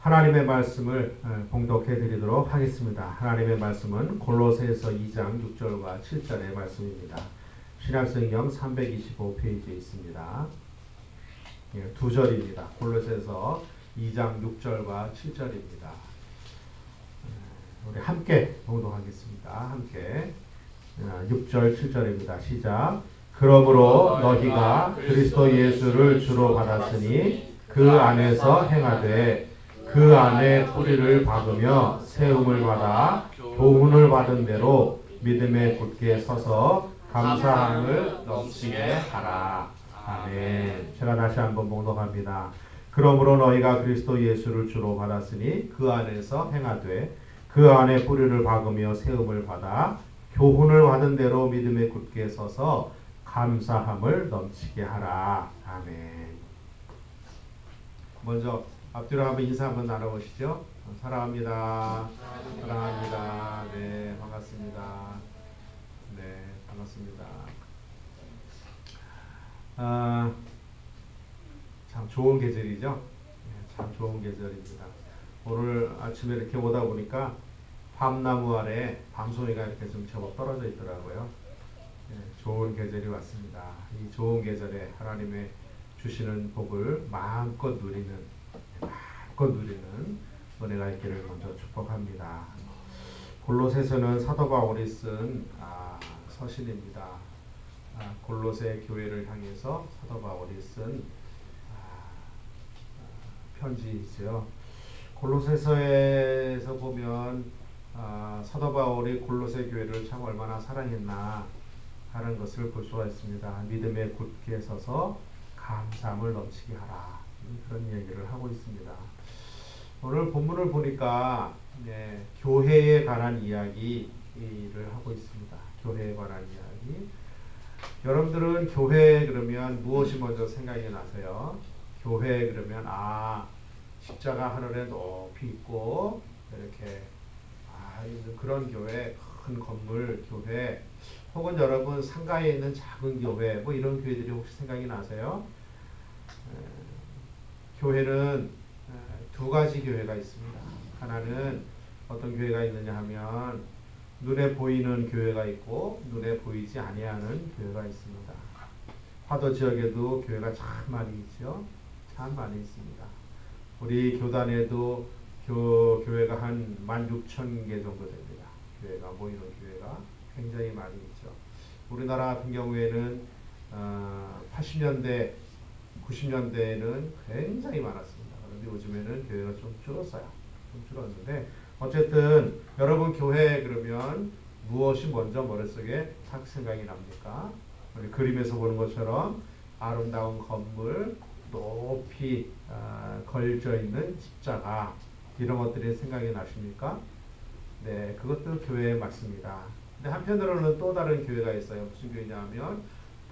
하나님의 말씀을 봉독해 드리도록 하겠습니다. 하나님의 말씀은 골로새서 2장 6절과 7절의 말씀입니다. 신약성경 325페이지에 있습니다. 두 절입니다. 골로새서 2장 6절과 7절입니다. 우리 함께 봉독하겠습니다. 함께 6절 7절입니다. 시작. 그러므로 너희가 그리스도 예수를 주로 받았으니 그 안에서 행하되 그 안에 뿌리를 박으며 세움을 받아 교훈을 받은 대로 믿음에 굳게 서서 감사함을 넘치게 하라. 아멘. 제가 다시 한번 봉독합니다. 그러므로 너희가 그리스도 예수를 주로 받았으니 그 안에서 행하되 그 안에 뿌리를 박으며 세움을 받아 교훈을 받은 대로 믿음에 굳게 서서 감사함을 넘치게 하라. 아멘. 먼저 앞뒤로 한번 인사 한번 나눠보시죠. 사랑합니다. 사랑합니다. 네, 반갑습니다. 네, 반갑습니다. 참 좋은 계절이죠. 네, 참 좋은 계절입니다. 오늘 아침에 이렇게 오다 보니까 밤나무 아래 밤송이가 이렇게 좀 제법 떨어져 있더라고요. 네, 좋은 계절이 왔습니다. 이 좋은 계절에 하나님의 주시는 복을 마음껏 누리는 은혜가 있기를 먼저 축복합니다. 골로새서는 사도 바울이 쓴 서신입니다. 골로새 교회를 향해서 사도 바울이 쓴 편지이죠. 골로새서에서 보면 사도 바울이 골로새 교회를 참 얼마나 사랑했나 하는 것을 볼 수가 있습니다. 믿음에 굳게 서서 감사함을 넘치게 하라. 그런 얘기를 하고 있습니다. 오늘 본문을 보니까 교회에 관한 이야기를 하고 있습니다. 교회에 관한 이야기. 여러분들은 교회 그러면 무엇이 먼저 생각이 나세요? 교회 그러면 십자가 하늘에 높이 있고 이렇게 그런 교회, 큰 건물 교회, 혹은 여러분 상가에 있는 작은 교회, 뭐 이런 교회들이 혹시 생각이 나세요? 교회는 두 가지 교회가 있습니다. 하나는 어떤 교회가 있느냐 하면 눈에 보이는 교회가 있고 눈에 보이지 아니하는 교회가 있습니다. 화도 지역에도 교회가 참 많이 있죠. 참 많이 있습니다. 우리 교단에도 교회가 한 16,000개 정도 됩니다. 교회가 모이는 교회가 굉장히 많이 있죠. 우리나라 같은 경우에는 80년대 90년대에는 굉장히 많았습니다. 그런데 요즘에는 교회가 좀 줄었어요. 좀 줄었는데 어쨌든 여러분 교회 그러면 무엇이 먼저 머릿속에 탁 생각이 납니까? 우리 그림에서 보는 것처럼 아름다운 건물, 높이 걸져 있는 십자가 이런 것들이 생각이 나십니까? 네, 그것도 교회에 맞습니다. 근데 한편으로는 또 다른 교회가 있어요. 무슨 교회냐 하면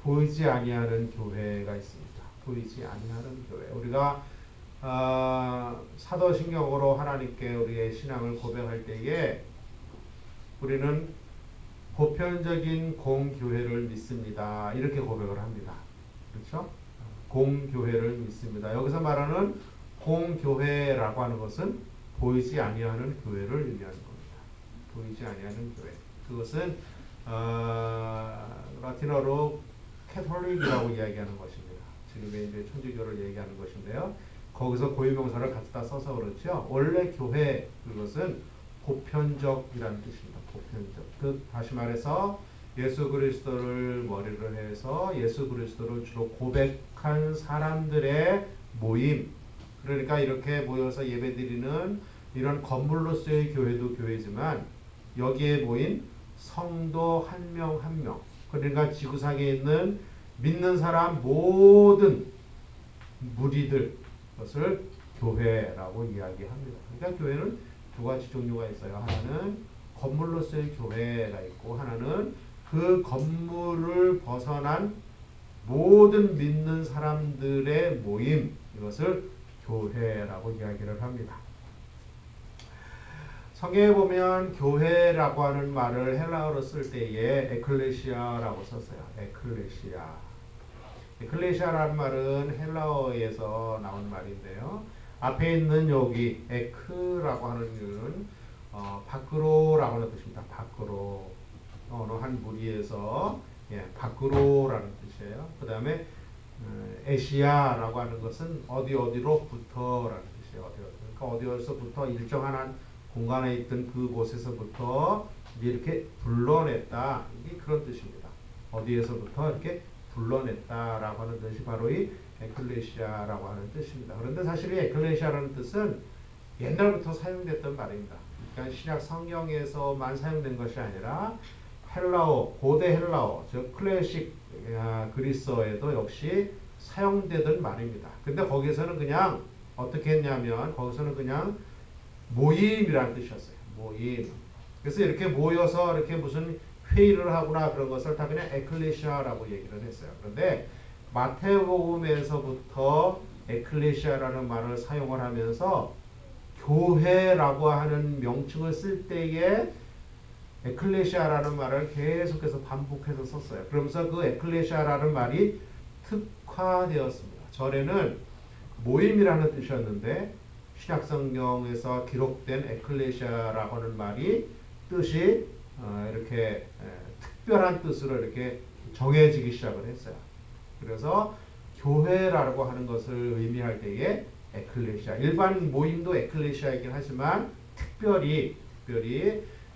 보이지 아니하는 교회가 있습니다. 보이지 아니하는 교회. 우리가 사도신경으로 하나님께 우리의 신앙을 고백할 때에 우리는 보편적인 공교회를 믿습니다. 이렇게 고백을 합니다. 그렇죠? 공교회를 믿습니다. 여기서 말하는 공교회라고 하는 것은 보이지 아니하는 교회를 의미하는 겁니다. 보이지 아니하는 교회. 그것은 라틴어로 캐톨릭이라고 이야기하는 것입니다. 지금의 이제 천주교를 얘기하는 것인데요. 거기서 고유명사를 갖다 써서 그렇죠. 원래 교회 그것은 보편적이라는 뜻입니다. 보편적. 다시 말해서 예수 그리스도를 머리로 해서 예수 그리스도를 주로 고백한 사람들의 모임. 그러니까 이렇게 모여서 예배드리는 이런 건물로서의 교회도 교회지만 여기에 모인 성도 한 명 한 명. 그러니까 지구상에 있는 믿는 사람 모든 무리들 것을 교회라고 이야기합니다. 그러니까 교회는 두 가지 종류가 있어요. 하나는 건물로서의 교회가 있고 하나는 그 건물을 벗어난 모든 믿는 사람들의 모임 이것을 교회라고 이야기를 합니다. 성경에 보면 교회라고 하는 말을 헬라어로 쓸 때에 에클레시아라고 썼어요. 에클레시아. 에클레시아라는 말은 헬라어에서 나온 말인데요. 앞에 있는 여기 에크라고 하는 이유는 밖으로라고 하는 뜻입니다. 밖으로 어느 한 무리에서 밖으로라는 뜻이에요. 그 다음에 에시아라고 하는 것은 어디로부터라는 뜻이에요. 그러니까 어디서부터 일정한 한 공간에 있던 그곳에서부터 이렇게 불러냈다. 이게 그런 뜻입니다. 어디에서부터 이렇게 불러냈다라고 하는 뜻이 바로 이 에클레시아라고 하는 뜻입니다. 그런데 사실 이 에클레시아라는 뜻은 옛날부터 사용됐던 말입니다. 그러니까 신약 성경에서만 사용된 것이 아니라 헬라어, 고대 헬라어, 즉 클래식 그리스어에도 역시 사용되던 말입니다. 근데 거기서는 그냥 어떻게 했냐면 거기서는 그냥 모임이라는 뜻이었어요. 모임. 그래서 이렇게 모여서 이렇게 무슨 회의를 하거나 그런 것을 다 그냥 에클레시아라고 얘기를 했어요. 그런데 마태복음에서부터 에클레시아라는 말을 사용을 하면서 교회라고 하는 명칭을 쓸 때에 에클레시아라는 말을 계속해서 반복해서 썼어요. 그러면서 그 에클레시아라는 말이 특화되었습니다. 전에는 모임이라는 뜻이었는데 신약성경에서 기록된 에클레시아라고 하는 말이 뜻이 이렇게 특별한 뜻으로 이렇게 정해지기 시작을 했어요. 그래서 교회라고 하는 것을 의미할 때에 에클레시아, 일반 모임도 에클레시아이긴 하지만 특별히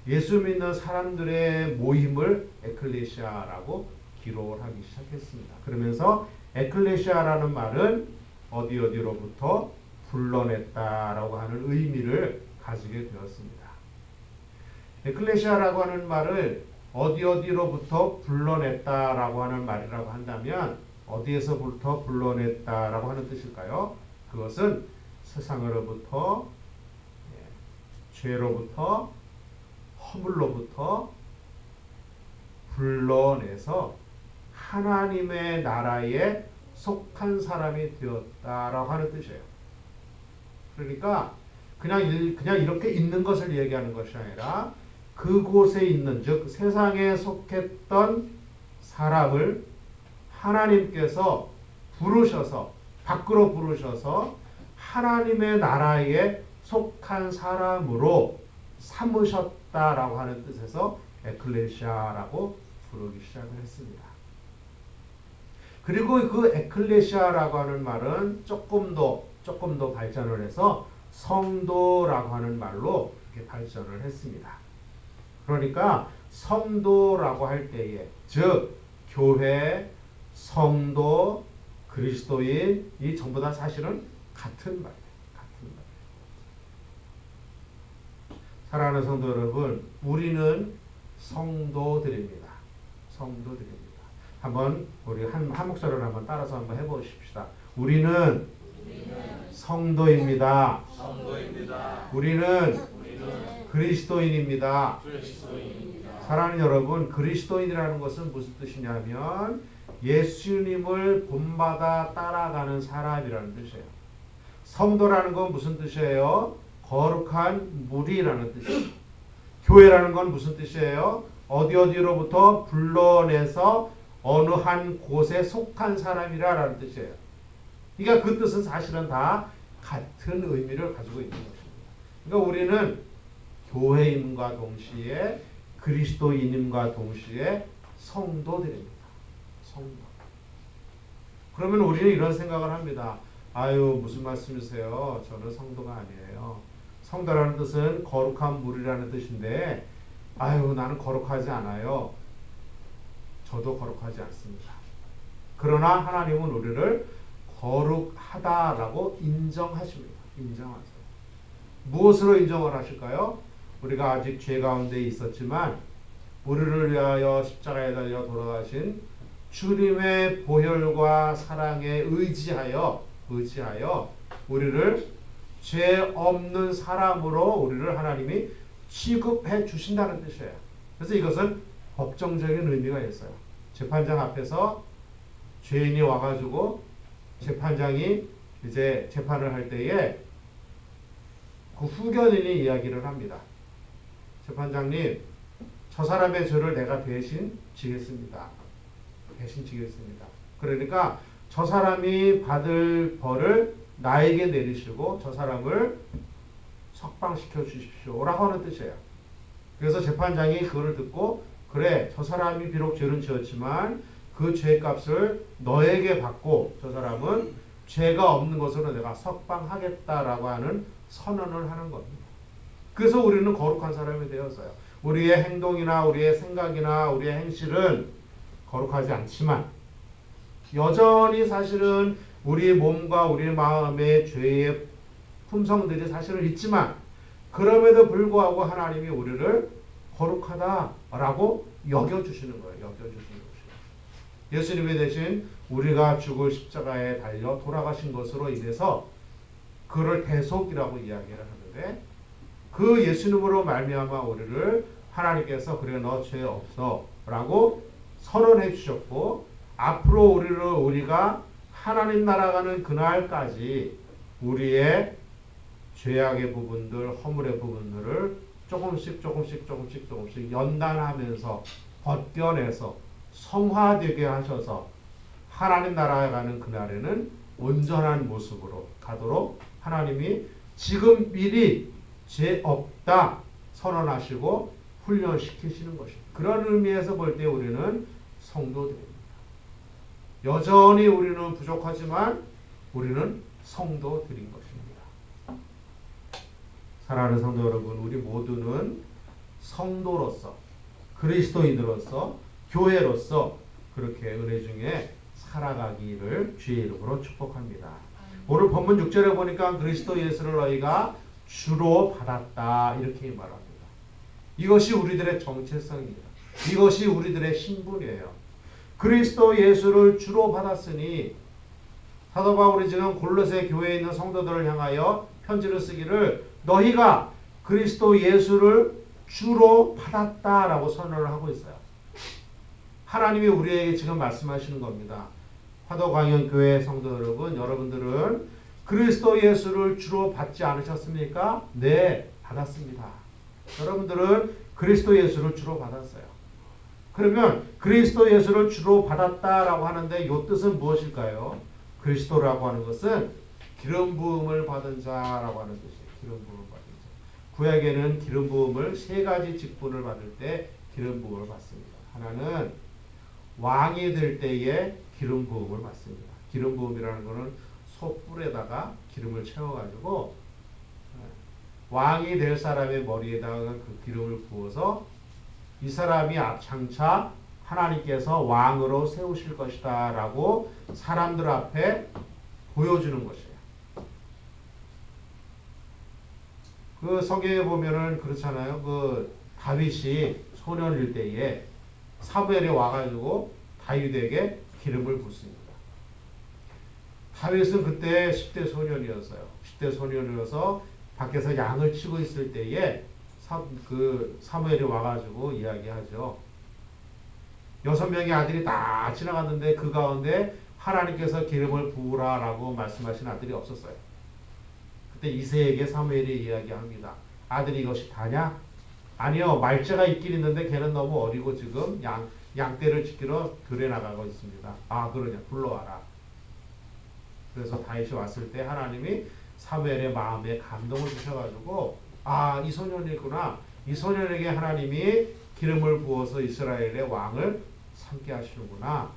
예수 믿는 사람들의 모임을 에클레시아라고 기록을 하기 시작했습니다. 그러면서 에클레시아라는 말은 어디로부터 불러냈다라고 하는 의미를 가지게 되었습니다. 에클레시아라고 하는 말을 어디로부터 불러냈다라고 하는 말이라고 한다면 어디에서부터 불러냈다라고 하는 뜻일까요? 그것은 세상으로부터, 죄로부터, 허물로부터 불러내서 하나님의 나라에 속한 사람이 되었다라고 하는 뜻이에요. 그러니까 그냥 이렇게 있는 것을 얘기하는 것이 아니라 그곳에 있는, 즉 세상에 속했던 사람을 하나님께서 부르셔서 밖으로 부르셔서 하나님의 나라에 속한 사람으로 삼으셨다라고 하는 뜻에서 에클레시아라고 부르기 시작을 했습니다. 그리고 그 에클레시아라고 하는 말은 조금 더 발전을 해서 성도라고 하는 말로 이렇게 발전을 했습니다. 그러니까 성도라고 할 때에, 즉 교회, 성도, 그리스도인 이 전부 다 사실은 같은 말이에요. 사랑하는 성도 여러분, 우리는 성도들입니다. 한번 우리 한 목소리를 한번 따라서 한번 해보십시다. 우리는 성도입니다. 우리는 그리스도인입니다. 사랑하는 여러분, 그리스도인이라는 것은 무슨 뜻이냐면 예수님을 본받아 따라가는 사람이라는 뜻이에요. 성도라는 건 무슨 뜻이에요? 거룩한 무리라는 뜻이에요. 교회라는 건 무슨 뜻이에요? 어디로부터 불러내서 어느 한 곳에 속한 사람이라는 뜻이에요. 그러니까 그 뜻은 사실은 다 같은 의미를 가지고 있는 것입니다. 그러니까 우리는 교회임과 동시에 그리스도인임과 동시에 성도들입니다. 성도. 그러면 우리는 이런 생각을 합니다. 아유, 무슨 말씀이세요? 저는 성도가 아니에요. 성도라는 뜻은 거룩한 무리라는 뜻인데, 아유, 나는 거룩하지 않아요. 저도 거룩하지 않습니다. 그러나 하나님은 우리를 거룩하다라고 인정하십니다. 인정하세요. 무엇으로 인정을 하실까요? 우리가 아직 죄 가운데 있었지만 우리를 위하여 십자가에 달려 돌아가신 주님의 보혈과 사랑에 의지하여 우리를 죄 없는 사람으로 우리를 하나님이 취급해 주신다는 뜻이에요. 그래서 이것은 법정적인 의미가 있어요. 재판장 앞에서 죄인이 와가지고 재판장이 이제 재판을 할 때에 그 후견인이 이야기를 합니다. 재판장님, 저 사람의 죄를 내가 대신 지겠습니다. 그러니까 저 사람이 받을 벌을 나에게 내리시고 저 사람을 석방시켜 주십시오라고 하는 뜻이에요. 그래서 재판장이 그거를 듣고 그래 저 사람이 비록 죄는 지었지만 그 죄값을 너에게 받고 저 사람은 죄가 없는 것으로 내가 석방하겠다라고 하는 선언을 하는 겁니다. 그래서 우리는 거룩한 사람이 되었어요. 우리의 행동이나 우리의 생각이나 우리의 행실은 거룩하지 않지만 여전히 사실은 우리 몸과 우리 마음의 죄의 품성들이 사실은 있지만 그럼에도 불구하고 하나님이 우리를 거룩하다라고 여겨주시는 거예요. 여겨주시는 것이에요. 예수님이 대신 우리가 죽을 십자가에 달려 돌아가신 것으로 인해서 그를 대속이라고 이야기를 하는데 그 예수님으로 말미암아 우리를 하나님께서 그래 너 죄 없어라고 선언해 주셨고 앞으로 우리가 하나님 나라가는 그날까지 우리의 죄악의 부분들, 허물의 부분들을 조금씩 연단하면서 벗겨내서 성화되게 하셔서 하나님 나라에 가는 그날에는 온전한 모습으로 가도록 하나님이 지금 미리 죄 없다 선언하시고 훈련시키시는 것입니다. 그런 의미에서 볼 때 우리는 성도들입니다. 여전히 우리는 부족하지만 우리는 성도들인 것입니다. 사랑하는 성도 여러분, 우리 모두는 성도로서 그리스도인으로서 교회로서 그렇게 은혜 중에 살아가기를 주의 이름으로 축복합니다. 오늘 본문 6절에 보니까 그리스도 예수를 너희가 주로 받았다 이렇게 말합니다. 이것이 우리들의 정체성입니다. 이것이 우리들의 신분이에요. 그리스도 예수를 주로 받았으니 사도 바울이 지금 골로새 교회에 있는 성도들을 향하여 편지를 쓰기를 너희가 그리스도 예수를 주로 받았다라고 선언을 하고 있어요. 하나님이 우리에게 지금 말씀하시는 겁니다. 화도광연교회 성도 여러분, 여러분들은 그리스도 예수를 주로 받지 않으셨습니까? 네, 받았습니다. 여러분들은 그리스도 예수를 주로 받았어요. 그러면 그리스도 예수를 주로 받았다라고 하는데 이 뜻은 무엇일까요? 그리스도라고 하는 것은 기름 부음을 받은 자라고 하는 뜻이에요. 기름 부음을 받은 자. 구약에는 기름 부음을 세 가지 직분을 받을 때 기름 부음을 받습니다. 하나는 왕이 될 때에 기름 부음을 받습니다. 기름 부음이라는 것은 솥불에다가 기름을 채워가지고 왕이 될 사람의 머리에다가 그 기름을 부어서 이 사람이 장차 하나님께서 왕으로 세우실 것이다 라고 사람들 앞에 보여주는 것이에요. 그 성경에 보면은 그렇잖아요. 그 다윗이 소년일 때에 사무엘이 와가지고 다윗에게 기름을 붓습니다. 다윗은 그때 10대 소년이었어요. 10대 소년이어서 밖에서 양을 치고 있을 때에 사무엘이 와가지고 이야기하죠. 6명의 아들이 다 지나갔는데 그 가운데 하나님께서 기름을 부으라라고 말씀하신 아들이 없었어요. 그때 이새에게 사무엘이 이야기합니다. 아들이 이것이 다냐? 아니요, 말째가 있긴 있는데 걔는 너무 어리고 지금 양떼를 지키러 들에 나가고 있습니다. 아, 그러냐, 불러와라. 그래서 다윗이 왔을 때 하나님이 사무엘의 마음에 감동을 주셔가지고 아, 이 소년이구나. 이 소년에게 하나님이 기름을 부어서 이스라엘의 왕을 삼게 하시는구나.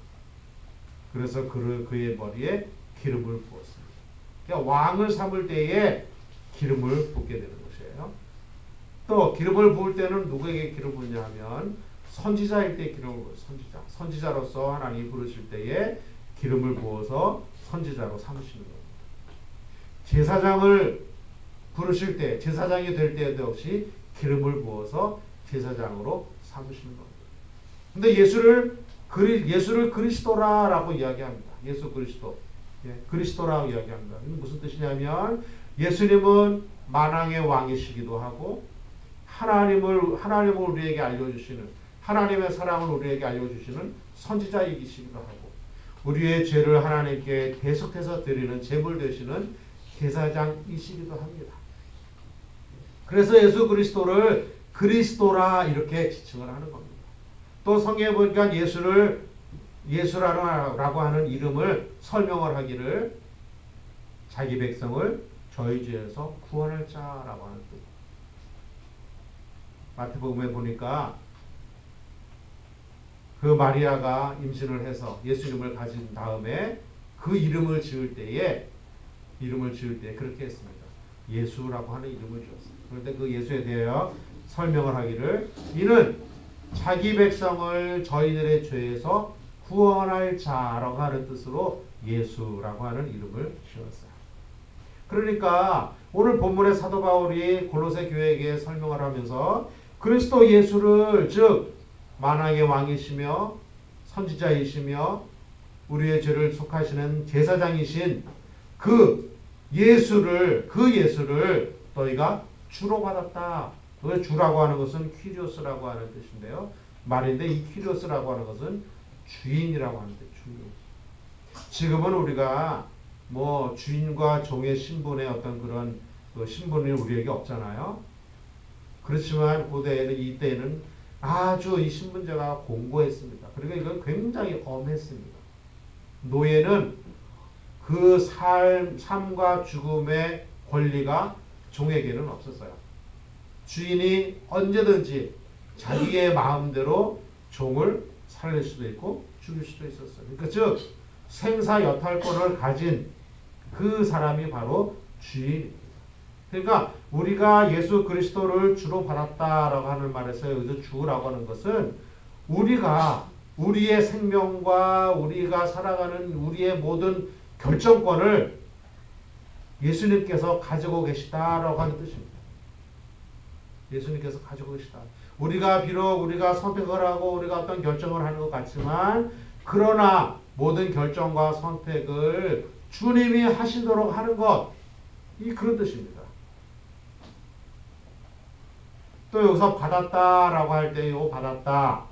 그래서 그의 머리에 기름을 부었습니다. 그러니까 왕을 삼을 때에 기름을 붓게 되는 것이에요. 또 기름을 부을 때는 누구에게 기름을 부냐 하면 선지자일 때 기름을 부어요. 선지자로서 하나님이 부르실 때에 기름을 부어서 선지자로 삼으시는 겁니다. 제사장을 부르실 때, 제사장이 될 때도 역시 기름을 부어서 제사장으로 삼으시는 겁니다. 근데 예수를 그리스도라라고 이야기합니다. 예수 그리스도. 그리스도라고 이야기합니다. 이게 무슨 뜻이냐면 예수님은 만왕의 왕이시기도 하고 하나님을 우리에게 알려주시는 하나님의 사랑을 우리에게 알려주시는 선지자이시기도 하고 우리의 죄를 하나님께 대속해서 드리는 제물 되시는 제사장이시기도 합니다. 그래서 예수 그리스도를 그리스도라 이렇게 지칭을 하는 겁니다. 또 성경에 보니까 예수라고 하는 이름을 설명을 하기를 자기 백성을 저희 죄에서 구원할 자라고 하는 뜻. 마태복음에 보니까 그 마리아가 임신을 해서 예수님을 가진 다음에 그 이름을 지을 때에 그렇게 했습니다. 예수라고 하는 이름을 주었어요. 그런데 그 예수에 대하여 설명을 하기를 이는 자기 백성을 저희들의 죄에서 구원할 자라고 하는 뜻으로 예수라고 하는 이름을 지었어요. 그러니까 오늘 본문의 사도 바울이 골로새 교회에게 설명을 하면서 그리스도 예수를 즉 만왕의 왕이시며 선지자이시며 우리의 죄를 속하시는 제사장이신 그 예수를 너희가 주로 받았다. 그 주라고 하는 것은 퀴리오스라고 하는 뜻인데요. 말인데 이 퀴리오스라고 하는 것은 주인이라고 하는 뜻. 지금은 우리가 뭐 주인과 종의 신분의 어떤 그런 그 신분이 우리에게 없잖아요. 그렇지만 고대에는 이때에는 아주 이 신분제가 공고했습니다. 그러니까 이건 굉장히 엄했습니다. 노예는 그 삶과 죽음의 권리가 종에게는 없었어요. 주인이 언제든지 자기의 마음대로 종을 살릴 수도 있고 죽일 수도 있었어요. 그러니까 즉 생사 여탈권을 가진 그 사람이 바로 주인입니다. 그러니까 우리가 예수 그리스도를 주로 받았다라고 하는 말에서 여기서 주라고 하는 것은 우리가 우리의 생명과 우리가 살아가는 우리의 모든 결정권을 예수님께서 가지고 계시다라고 하는 뜻입니다. 예수님께서 가지고 계시다. 우리가 비록 우리가 선택을 하고 우리가 어떤 결정을 하는 것 같지만 그러나 모든 결정과 선택을 주님이 하시도록 하는 것, 이 그런 뜻입니다. 또 여기서 받았다라고 할 때 요 받았다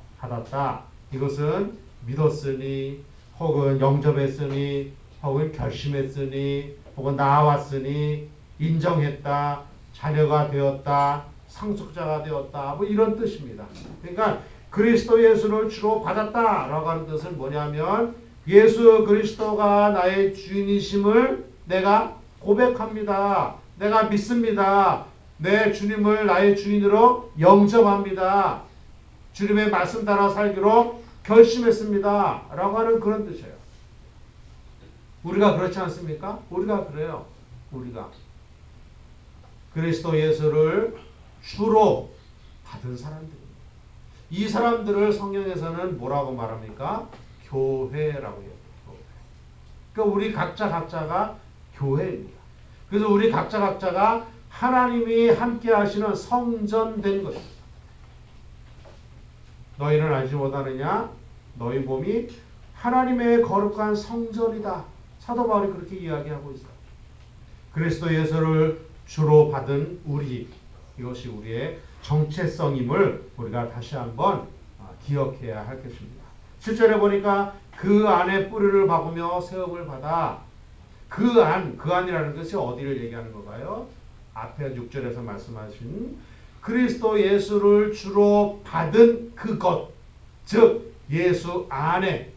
이것은 믿었으니 혹은 영접했으니 혹은 결심했으니 혹은 나왔으니 인정했다 자녀가 되었다 상속자가 되었다 뭐 이런 뜻입니다. 그러니까 그리스도 예수를 주로 받았다라고 하는 뜻은 뭐냐면 예수 그리스도가 나의 주인이심을 내가 고백합니다. 내가 믿습니다. 내 주님을 나의 주인으로 영접합니다. 주님의 말씀 따라 살기로 결심했습니다. 라고 하는 그런 뜻이에요. 우리가 그렇지 않습니까? 우리가 그래요. 우리가 그리스도 예수를 주로 받은 사람들입니다. 이 사람들을 성경에서는 뭐라고 말합니까? 교회라고 해요. 그러니까 우리 각자가 교회입니다. 그래서 우리 각자가 하나님이 함께 하시는 성전된 것입니다. 너희는 알지 못하느냐? 너희 몸이 하나님의 거룩한 성전이다. 사도 바울이 그렇게 이야기하고 있어요. 그리스도 예수를 주로 받은 우리, 이것이 우리의 정체성임을 우리가 다시 한번 기억해야 할 것입니다. 7절에 보니까 그 안에 뿌리를 박으며 세움을 받아 그 안이라는 것이 어디를 얘기하는 건가요? 앞에 6절에서 말씀하신 그리스도 예수를 주로 받은 그것, 즉 예수 안에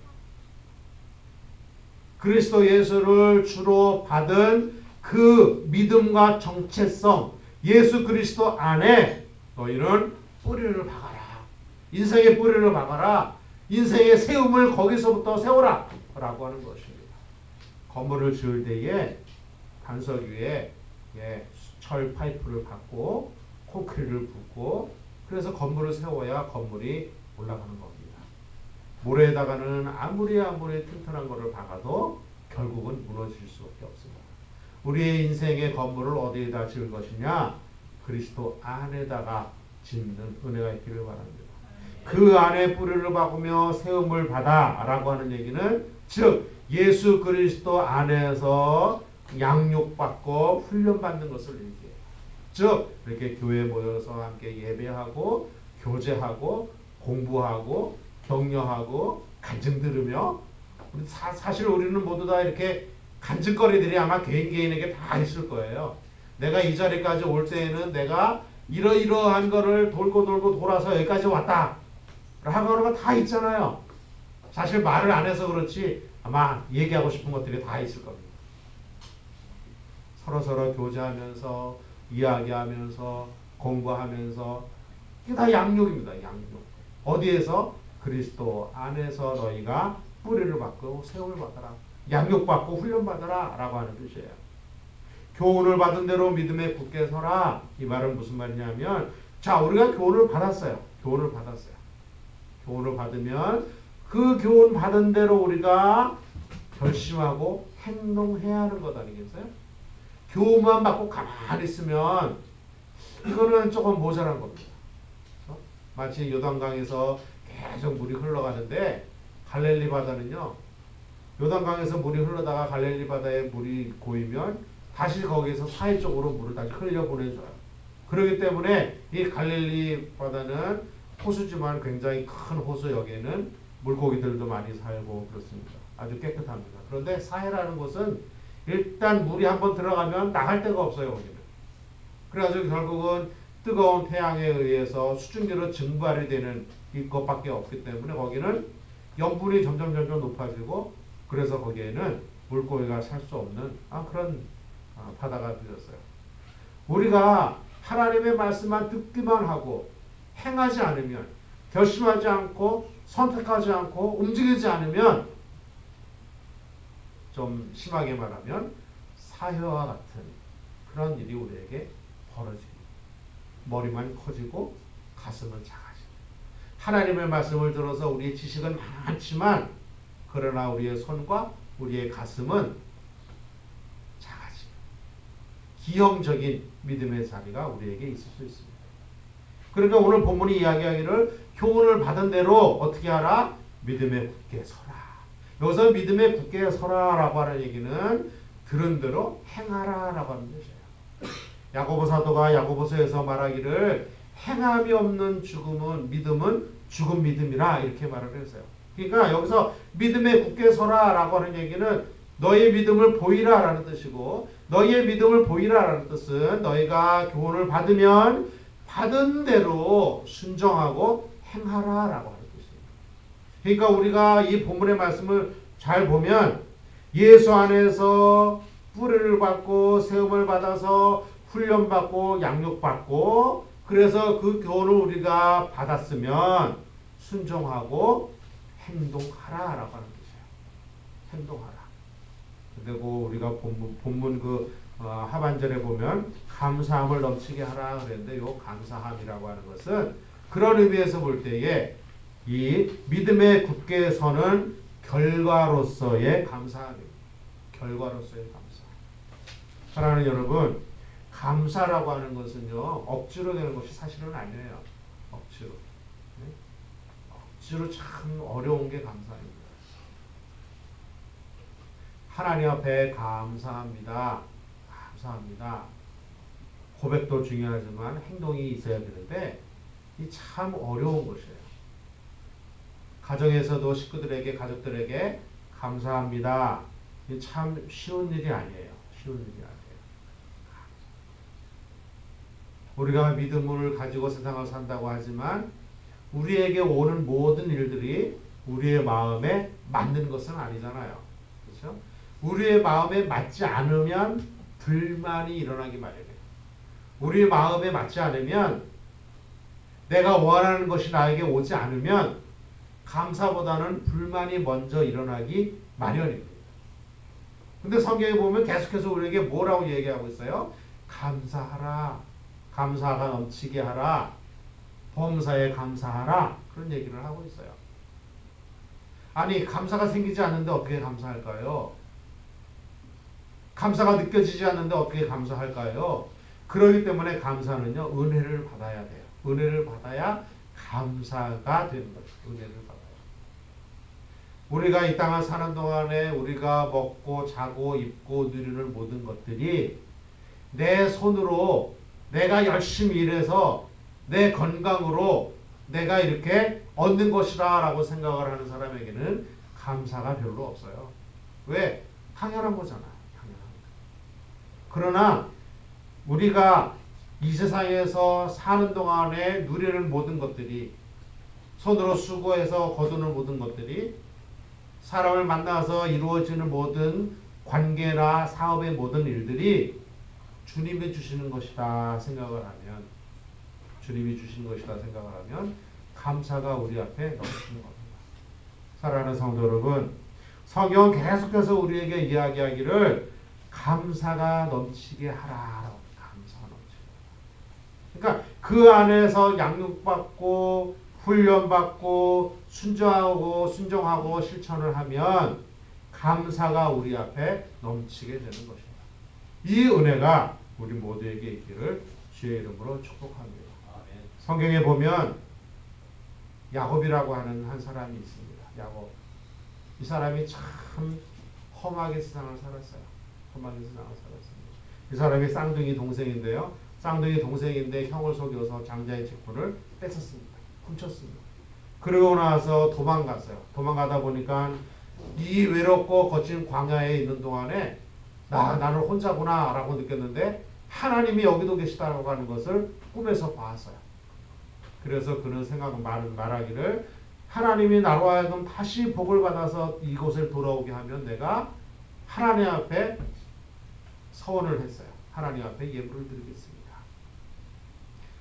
그리스도 예수를 주로 받은 그 믿음과 정체성, 예수 그리스도 안에 너희는 뿌리를 박아라. 인생의 뿌리를 박아라. 인생의 세움을 거기서부터 세워라. 라고 하는 것입니다. 건물을 지을 때에 반석 위에 철 파이프를 박고 콘크리트를 붓고 그래서 건물을 세워야 건물이 올라가는 겁니다. 모래에다가는 아무리 튼튼한 거를 박아도 결국은 무너질 수밖에 없습니다. 우리의 인생의 건물을 어디에다 지을 것이냐? 그리스도 안에다가 짓는 은혜가 있기를 바랍니다. 그 안에 뿌리를 박으며 세움을 받아 라고 하는 얘기는 즉 예수 그리스도 안에서 양육받고 훈련받는 것을 얘기해요. 즉 이렇게 교회에 모여서 함께 예배하고 교제하고 공부하고 격려하고 간증 들으며 사실 우리는 모두 다 이렇게 간증거리들이 아마 개인에게 다 있을 거예요. 내가 이 자리까지 올 때에는 내가 이러이러한 거를 돌고 돌아서 여기까지 왔다 하는 거 다 있잖아요. 사실 말을 안 해서 그렇지 아마 얘기하고 싶은 것들이 다 있을 겁니다. 서로서로 교제하면서 이야기하면서 공부하면서 이게 다 양육입니다. 양육. 어디에서? 그리스도 안에서 너희가 뿌리를 받고 세움을 받아라. 양육받고 훈련받아라 라고 하는 뜻이에요. 교훈을 받은 대로 믿음에 굳게 서라. 이 말은 무슨 말이냐면 자, 우리가 교훈을 받았어요. 교훈을 받았어요. 교훈을 받으면 그 교훈 받은 대로 우리가 결심하고 행동해야 하는 것 아니겠어요? 교훈만 받고 가만히 있으면 이거는 조금 모자란 겁니다. 그렇죠? 마치 요단강에서 계속 물이 흘러가는데 갈릴리 바다는요. 요단강에서 물이 흘러다가 갈릴리 바다에 물이 고이면 다시 거기에서 사해 쪽으로 물을 다시 흘려보내줘요. 그렇기 때문에 이 갈릴리 바다는 호수지만 굉장히 큰 호수, 여기에는 물고기들도 많이 살고 그렇습니다. 아주 깨끗합니다. 그런데 사해라는 곳은 일단 물이 한번 들어가면 나갈 데가 없어요. 거기는. 그래가지고 결국은 뜨거운 태양에 의해서 수증기로 증발이 되는 것밖에 없기 때문에 거기는 염분이 점점 높아지고 그래서 거기에는 물고기가 살 수 없는 그런 바다가 되었어요. 우리가 하나님의 말씀만 듣기만 하고 행하지 않으면, 결심하지 않고 선택하지 않고 움직이지 않으면, 좀 심하게 말하면 사해와 같은 그런 일이 우리에게 벌어집니다. 머리만 커지고 가슴은 작아집니다. 하나님의 말씀을 들어서 우리의 지식은 많지만 그러나 우리의 손과 우리의 가슴은 작아집니다. 기형적인 믿음의 자리가 우리에게 있을 수 있습니다. 그러니까 오늘 본문이 이야기하기를 교훈을 받은 대로 어떻게 하라? 믿음에 굳게 서라. 여기서 믿음에 굳게 서라라고 하는 얘기는 들은 대로 행하라라고 하는 뜻이에요. 야고보 사도가 야고보서에서 말하기를 행함이 없는 믿음은 죽은 믿음이라 이렇게 말을 했어요. 그러니까 여기서 믿음에 굳게 서라라고 하는 얘기는 너희의 믿음을 보이라라는 뜻이고, 너희의 믿음을 보이라라는 뜻은 너희가 교훈을 받으면 받은 대로 순종하고 행하라라고 하는 뜻입니다. 그러니까 우리가 이 본문의 말씀을 잘 보면 예수 안에서 뿌리를 받고 세움을 받아서 훈련받고 양육받고 그래서 그 교훈을 우리가 받았으면 순종하고 행동하라라고 하는 뜻이에요. 행동하라. 그리고 우리가 본문 하반절에 보면 감사함을 넘치게 하라 그랬는데 요 감사함이라고 하는 것은 그런 의미에서 볼 때에 이 믿음에 굳게 서는 결과로서의 감사함입니다. 결과로서의 감사. 사랑하는 여러분, 감사라고 하는 것은요 억지로 되는 것이 사실은 아니에요. 억지로. 네? 억지로 참 어려운 게 감사입니다. 하나님 앞에 감사합니다. 감사합니다. 고백도 중요하지만 행동이 있어야 되는데 이 참 어려운 것이에요. 가정에서도 가족들에게 감사합니다. 이 참 쉬운 일이 아니에요. 쉬운 일이 아니에요. 우리가 믿음을 가지고 세상을 산다고 하지만 우리에게 오는 모든 일들이 우리의 마음에 맞는 것은 아니잖아요. 그렇죠? 우리의 마음에 맞지 않으면 불만이 일어나기 마련이에요. 우리의 마음에 맞지 않으면 내가 원하는 것이 나에게 오지 않으면 감사보다는 불만이 먼저 일어나기 마련입니다. 근데 성경에 보면 계속해서 우리에게 뭐라고 얘기하고 있어요? 감사하라. 감사가 넘치게 하라. 범사에 감사하라. 그런 얘기를 하고 있어요. 아니, 감사가 생기지 않는데 어떻게 감사할까요? 감사가 느껴지지 않는데 어떻게 감사할까요? 그렇기 때문에 감사는요, 은혜를 받아야 돼요. 은혜를 받아야 감사가 되는 거죠. 은혜를 받아요. 우리가 이 땅을 사는 동안에 우리가 먹고 자고 입고 누리는 모든 것들이 내 손으로 내가 열심히 일해서 내 건강으로 내가 이렇게 얻는 것이다 라고 생각을 하는 사람에게는 감사가 별로 없어요. 왜? 당연한 거잖아요. 그러나 우리가 이 세상에서 사는 동안에 누리는 모든 것들이, 손으로 수고해서 거두는 모든 것들이, 사람을 만나서 이루어지는 모든 관계나 사업의 모든 일들이 주님이 주시는 것이다 생각을 하면, 주님이 주신 것이다 생각을 하면 감사가 우리 앞에 넘치는 겁니다. 사랑하는 성도 여러분, 성경 계속해서 우리에게 이야기하기를 감사가 넘치게 하라라고. 감사가 넘치게. 그러니까 그 안에서 양육받고 훈련받고 순종하고 실천을 하면 감사가 우리 앞에 넘치게 되는 것입니다. 이 은혜가 우리 모두에게 있기를 주의 이름으로 축복합니다. 성경에 보면 야곱이라고 하는 한 사람이 있습니다. 야곱. 이 사람이 참 험하게 세상을 살았어요. 험하게 세상을 살았습니다. 이 사람이 쌍둥이 동생인데요. 쌍둥이 동생인데 형을 속여서 장자의 직분을 뺏었습니다. 훔쳤습니다. 그러고 나서 도망갔어요. 도망가다 보니까 이 외롭고 거친 광야에 있는 동안에 나는 혼자구나 라고 느꼈는데 하나님이 여기도 계시다고 하는 것을 꿈에서 봤어요. 그래서 그는 말하기를 하나님이 나로 하여금 다시 복을 받아서 이곳을 돌아오게 하면 내가 하나님 앞에 서원을 했어요. 하나님 앞에 예물을 드리겠습니다.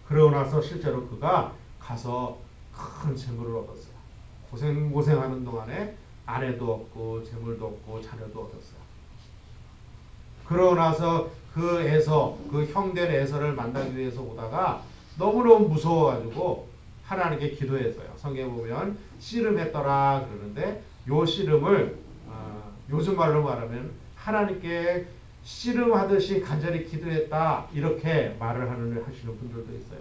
그러고 나서 실제로 그가 가서 큰 재물을 얻었어요. 고생하는 동안에 아내도 얻고 재물도 얻고 자녀도 얻었어요. 그러고 나서 그 형된 에서를 만나기 위해서 오다가 너무너무 무서워가지고 하나님께 기도했어요. 성경에 보면 씨름했더라 그러는데 요 씨름을 요즘 말로 말하면 하나님께 씨름하듯이 간절히 기도했다 이렇게 하시는 분들도 있어요.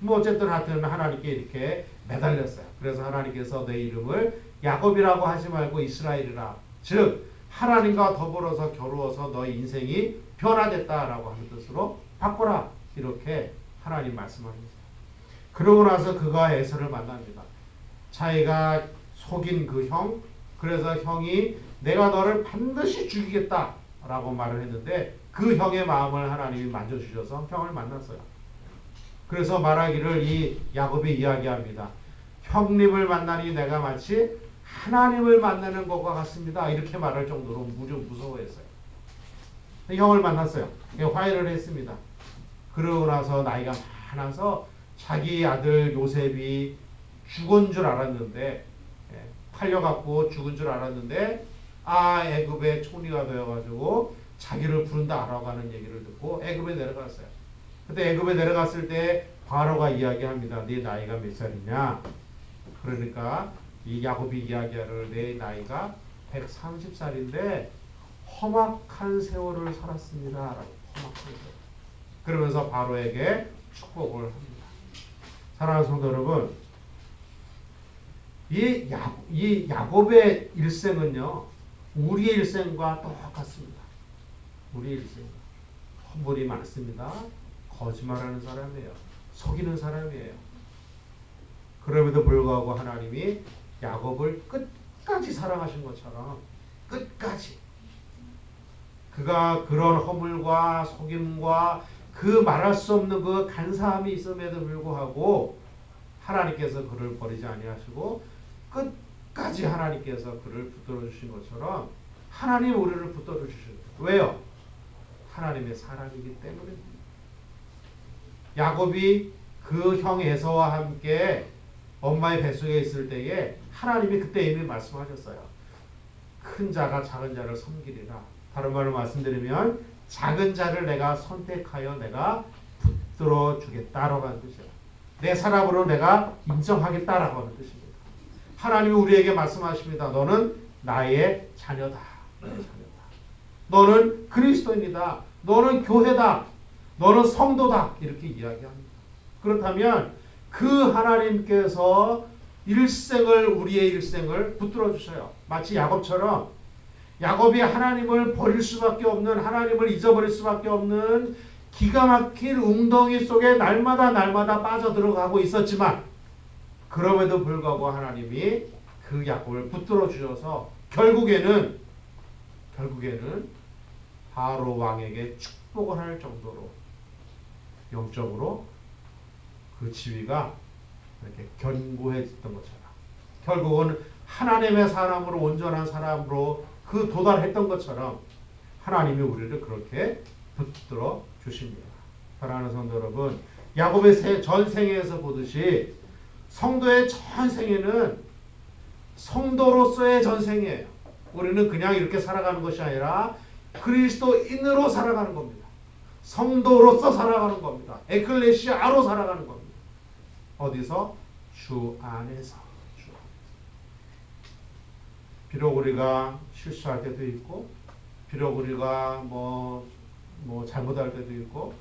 뭐 어쨌든 하여튼 하나님께 이렇게 매달렸어요. 그래서 하나님께서 내 이름을 야곱이라고 하지 말고 이스라엘이라, 즉 하나님과 더불어서 겨루어서 너의 인생이 변화됐다라고 하는 뜻으로 바꿔라 이렇게 하나님 말씀하셨어요. 그러고 나서 그가 에서를 만납니다. 자기가 속인 그 형, 그래서 형이 내가 너를 반드시 죽이겠다라고 말을 했는데 그 형의 마음을 하나님이 만져주셔서 형을 만났어요. 그래서 말하기를 이 야곱이 이야기합니다. 형님을 만나니 내가 마치 하나님을 만나는 것과 같습니다. 이렇게 말할 정도로 무서워했어요. 형을 만났어요. 화해를 했습니다. 그러고 나서 나이가 많아서 자기 아들 요셉이 죽은 줄 알았는데, 팔려갖고 죽은 줄 알았는데 애굽의 총리가 되어가지고 자기를 부른다라고 하는 얘기를 듣고 애굽에 내려갔어요. 그때 애굽에 내려갔을 때 바로가 이야기합니다. 네 나이가 몇 살이냐? 그러니까 이 야곱이 이야기하를 내 나이가 130살인데 험악한 세월을 살았습니다. 험악한 세월. 그러면서 바로에게 축복을 합니다. 사랑하는 성도 여러분, 이 야곱의 일생은요 우리의 일생과 똑같습니다. 우리의 일생 허물이 많습니다. 거짓말하는 사람이에요. 속이는 사람이에요. 그럼에도 불구하고 하나님이 야곱을 끝까지 사랑하신 것처럼 끝까지 그가 그런 허물과 속임과 그 말할 수 없는 그 간사함이 있음에도 불구하고 하나님께서 그를 버리지 아니하시고 끝까지 하나님께서 그를 붙들어 주신 것처럼 하나님 우리를 붙들어 주시는 거예요. 왜요? 하나님의 사랑이기 때문입니다. 야곱이 그 형 에서와 함께 엄마의 뱃속에 있을 때에 하나님이 그때 이미 말씀하셨어요. 큰 자가 작은 자를 섬기리라. 다른 말로 말씀드리면 작은 자를 내가 선택하여 내가 붙들어 주겠다라고 하는 뜻이에요. 내 사람으로 내가 인정하겠다라고 하는 뜻입니다. 하나님이 우리에게 말씀하십니다. 너는 나의 자녀다. 나의 자녀다. 너는 그리스도인이다. 너는 교회다. 너는 성도다. 이렇게 이야기합니다. 그렇다면 그 하나님께서 우리의 일생을 붙들어 주셔요. 마치 야곱처럼 야곱이 하나님을 버릴 수밖에 없는, 하나님을 잊어버릴 수밖에 없는 기가 막힌 웅덩이 속에 날마다 빠져들어가고 있었지만 그럼에도 불구하고 하나님이 그 야곱을 붙들어 주셔서 결국에는 바로 왕에게 축복을 할 정도로 영적으로 그 지위가 이렇게 견고해졌던 것처럼 결국은 하나님의 사람으로 온전한 사람으로 그 도달했던 것처럼 하나님이 우리를 그렇게 붙들어 주십니다. 사랑하는 성도 여러분, 야곱의 전생에서 보듯이 성도의 전생에는 성도로서의 전생이에요. 우리는 그냥 이렇게 살아가는 것이 아니라 그리스도인으로 살아가는 겁니다. 성도로서 살아가는 겁니다. 에클레시아로 살아가는 겁니다. 어디서? 주 안에서. 주 안에서. 비록 우리가 실수할 때도 있고, 비록 우리가 뭐 잘못할 때도 있고,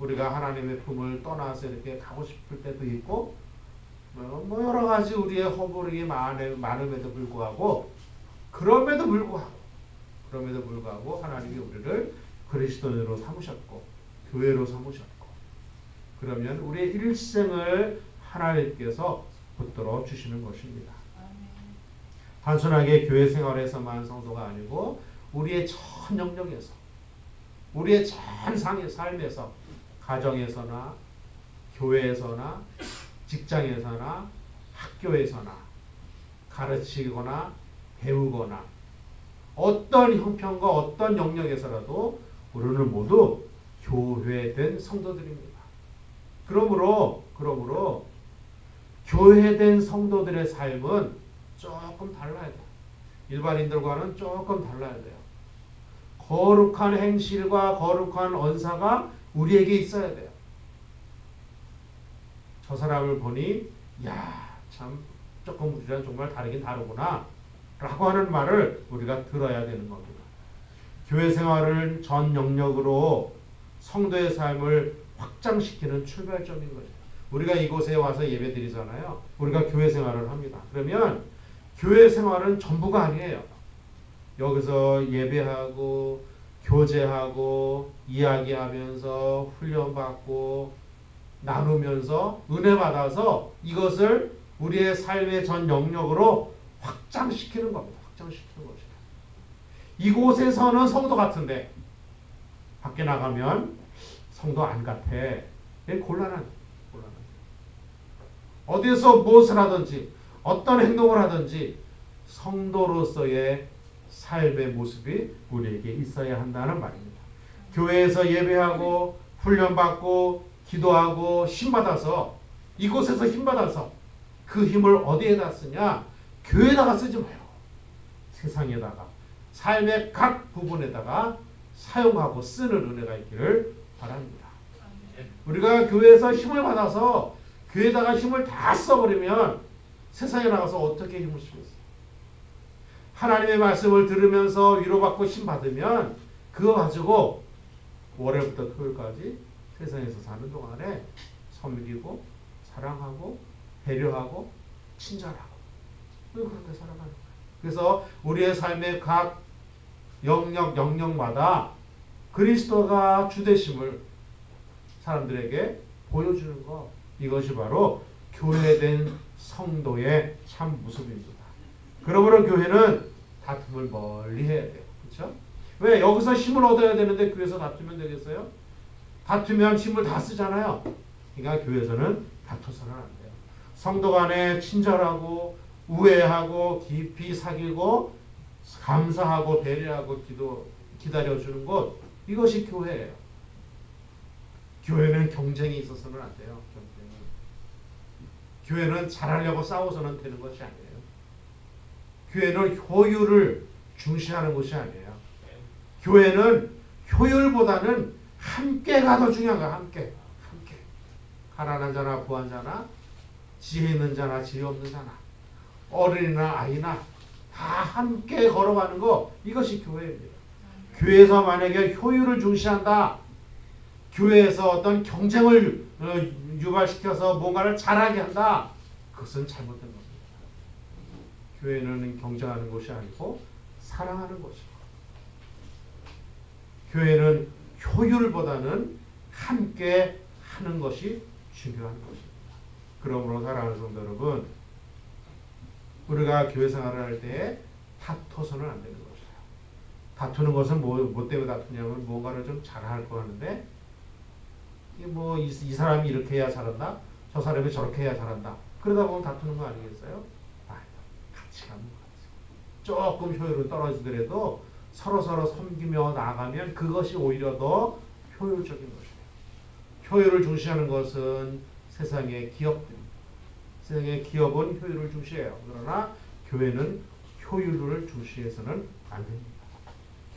우리가 하나님의 품을 떠나서 이렇게 가고 싶을 때도 있고, 뭐 여러 가지 우리의 허물이 많음에도 불구하고, 그럼에도 불구하고 하나님이 우리를 그리스도인으로 삼으셨고 교회로 삼으셨고, 그러면 우리의 일생을 하나님께서 붙들어 주시는 것입니다. 단순하게 교회 생활에서만 성도가 아니고 우리의 전 영역에서, 우리의 전 삶에서, 가정에서나 교회에서나 직장에서나 학교에서나 가르치거나 배우거나 어떤 형편과 어떤 영역에서라도 우리는 모두 교회된 성도들입니다. 그러므로 교회된 성도들의 삶은 조금 달라야 돼요. 일반인들과는 조금 달라야 돼요. 거룩한 행실과 거룩한 언사가 우리에게 있어야 돼요. 저 사람을 보니 참 조금 우리랑 정말 다르긴 다르구나 라고 하는 말을 우리가 들어야 되는 겁니다. 교회 생활을 전 영역으로 성도의 삶을 확장시키는 출발점인 거죠. 우리가 이곳에 와서 예배 드리잖아요. 우리가 교회 생활을 합니다. 그러면 교회 생활은 전부가 아니에요. 여기서 예배하고 교제하고 이야기하면서 훈련받고 나누면서 은혜 받아서 이것을 우리의 삶의 전 영역으로 확장시키는 겁니다. 확장시키는 거죠. 이곳에서는 성도 같은데 밖에 나가면 성도 안 같아. 곤란한. 어디서 무엇을 하든지 어떤 행동을 하든지 성도로서의 삶의 모습이 우리에게 있어야 한다는 말입니다. 교회에서 예배하고 훈련받고 기도하고 힘받아서, 이곳에서 힘받아서 그 힘을 어디에다 쓰냐? 교회에다가 쓰지 마요. 세상에다가, 삶의 각 부분에다가 사용하고 쓰는 은혜가 있기를 바랍니다. 우리가 교회에서 힘을 받아서 교회에다가 힘을 다 써버리면 세상에 나가서 어떻게 힘을 쓰겠어요? 하나님의 말씀을 들으면서 위로받고 힘받으면 그거 가지고 월요일부터 토요일까지 세상에서 사는 동안에 섬기고 사랑하고 배려하고 친절하고 그렇게 살아가는 거예요. 그래서 우리의 삶의 각 영역마다 그리스도가 주되심을 사람들에게 보여주는 것, 이것이 바로 교회된 성도의 참 모습입니다. 그러므로 교회는 다툼을 멀리 해야 돼요. 그렇죠? 왜? 여기서 힘을 얻어야 되는데 교회에서 다투면 되겠어요? 다투면 힘을 다 쓰잖아요. 그러니까 교회에서는 다투서는 안 돼요. 성도 간에 친절하고 우애하고 깊이 사귀고 감사하고 배려하고 기다려주는 것, 이것이 교회예요. 교회는 경쟁이 있어서는 안 돼요. 교회는 잘하려고 싸워서는 되는 것이 아니에요. 교회는 효율을 중시하는 것이 아니에요. 교회는 효율보다는 함께가 더 중요한 거야. 함께. 가난한 자나 부한 자나 지혜 있는 자나 지혜 없는 자나 어린이나 아이나 다 함께 걸어가는 거, 이것이 교회입니다. 교회에서 만약에 효율을 중시한다, 교회에서 어떤 경쟁을 유발시켜서 뭔가를 잘하게 한다, 그것은 잘못된 겁니다. 교회는 경쟁하는 것이 아니고 사랑하는 것이고, 교회는 효율보다는 함께 하는 것이 중요한 것입니다. 그러므로 사랑하는 성도 여러분, 우리가 교회 생활을 할 때 다퉈서는 안 되는 것이에요. 다투는 것은 뭐 때문에 다투냐면 뭔가를 좀 잘할 거 하는데, 이 사람이 이렇게 해야 잘한다, 저 사람이 저렇게 해야 잘한다, 그러다 보면 다투는 거 아니겠어요? 같이 가면 조금 효율은 떨어지더라도 서로 섬기며 나가면 그것이 오히려 더 효율적인 것이에요. 효율을 중시하는 것은 세상의 기업들입니다. 세상의 기업은 효율을 중시해요. 그러나 교회는 효율을 중시해서는 안 됩니다.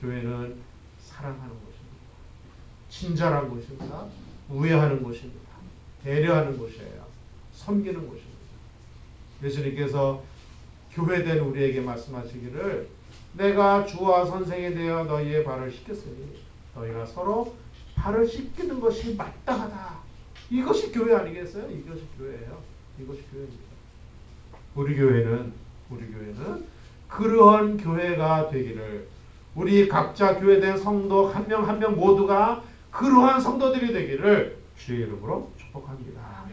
교회는 사랑하는 것입니다. 친절한 것입니다. 우애하는 것입니다. 배려하는 것이에요. 섬기는 것입니다. 예수님께서 교회된 우리에게 말씀하시기를 내가 주와 선생이 되어 너희의 발을 씻겼으니 너희가 서로 발을 씻기는 것이 마땅하다. 이것이 교회 아니겠어요? 이것이 교회예요. 이것이 교회입니다. 우리 교회는 그러한 교회가 되기를 우리 각자 교회된 성도 한 명 한 명 모두가 그러한 성도들이 되기를 주의 이름으로 축복합니다.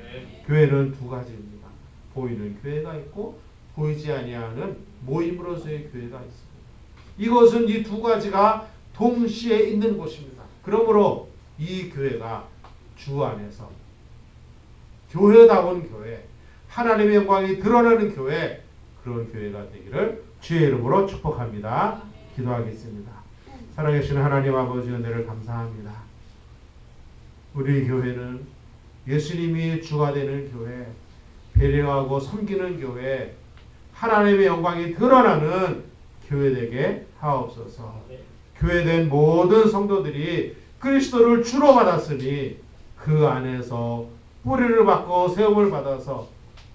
교회는 두 가지입니다. 보이는 교회가 있고 보이지 아니하는 모임으로서의 교회가 있습니다. 이것은 이 두 가지가 동시에 있는 곳입니다. 그러므로 이 교회가 주 안에서 교회다운 교회, 하나님의 영광이 드러나는 교회, 그런 교회가 되기를 주의 이름으로 축복합니다. 기도하겠습니다. 살아계신 하나님 아버지 은혜를 감사합니다. 우리 교회는 예수님이 주가 되는 교회, 배려하고 섬기는 교회, 하나님의 영광이 드러나는 교회 되게 하옵소서. 교회된 모든 성도들이 그리스도를 주로 받았으니 그 안에서 뿌리를 받고 세움을 받아서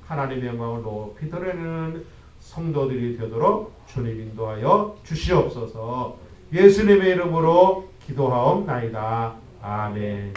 하나님의 영광을 높이 드러내는 성도들이 되도록 주님 인도하여 주시옵소서. 예수님의 이름으로 기도하옵나이다. 아멘.